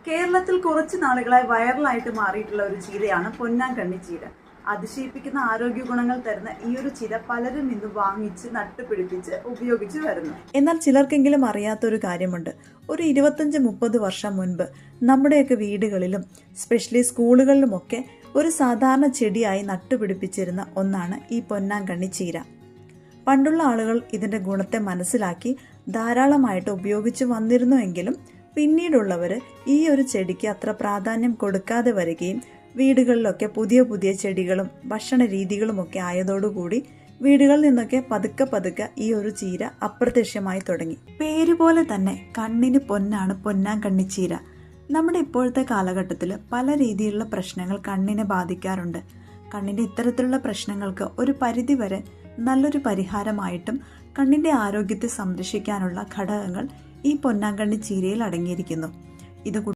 കേരളത്തിൽ കുറച്ച് നാളുകളായി വൈറലായിട്ട് മാറിയിട്ടുള്ള ഒരു ചീരയാണ് പൊന്നാങ്കണ്ണി ചീര. അതിശയിപ്പിക്കുന്ന ആരോഗ്യ ഗുണങ്ങൾ തരുന്ന ഈ ഒരു ചീര പലരും ഇന്ന് വാങ്ങിച്ച് നട്ടുപിടിപ്പിച്ച് ഉപയോഗിച്ച് വരുന്നു. എന്നാൽ ചിലർക്കെങ്കിലും അറിയാത്തൊരു കാര്യമുണ്ട്. ഒരു 25-30 വർഷം മുൻപ് നമ്മുടെയൊക്കെ വീടുകളിലും സ്പെഷ്യലി സ്കൂളുകളിലുമൊക്കെ ഒരു സാധാരണ ചെടിയായി നട്ടുപിടിപ്പിച്ചിരുന്ന ഒന്നാണ് ഈ പൊന്നാങ്കണ്ണി ചീര. പണ്ടുള്ള ആളുകൾ ഇതിന്റെ ഗുണത്തെ മനസ്സിലാക്കി ധാരാളമായിട്ട് ഉപയോഗിച്ച് വന്നിരുന്നുവെങ്കിലും പിന്നീടുള്ളവർ ഈ ഒരു ചെടിക്ക് അത്ര പ്രാധാന്യം കൊടുക്കാതെ വരികയും വീടുകളിലൊക്കെ പുതിയ പുതിയ ചെടികളും ഭക്ഷണ രീതികളുമൊക്കെ ആയതോടുകൂടി വീടുകളിൽ നിന്നൊക്കെ പതുക്കെ ഈ ഒരു ചീര അപ്രത്യക്ഷമായി തുടങ്ങി. പേരുപോലെ തന്നെ കണ്ണിന് പൊന്നാണ് പൊന്നാങ്കണ്ണി ചീര. നമ്മുടെ ഇപ്പോഴത്തെ കാലഘട്ടത്തിൽ പല രീതിയിലുള്ള പ്രശ്നങ്ങൾ കണ്ണിനെ ബാധിക്കാറുണ്ട്. കണ്ണിൻ്റെ ഇത്തരത്തിലുള്ള പ്രശ്നങ്ങൾക്ക് ഒരു പരിധിവരെ നല്ലൊരു പരിഹാരമായിട്ടും കണ്ണിൻ്റെ ആരോഗ്യത്തെ സംരക്ഷിക്കാനുള്ള ഘടകങ്ങൾ ഈ പൊന്നാങ്കണ്ണി ചീരയിൽ അടങ്ങിയിരിക്കുന്നു. ഇത്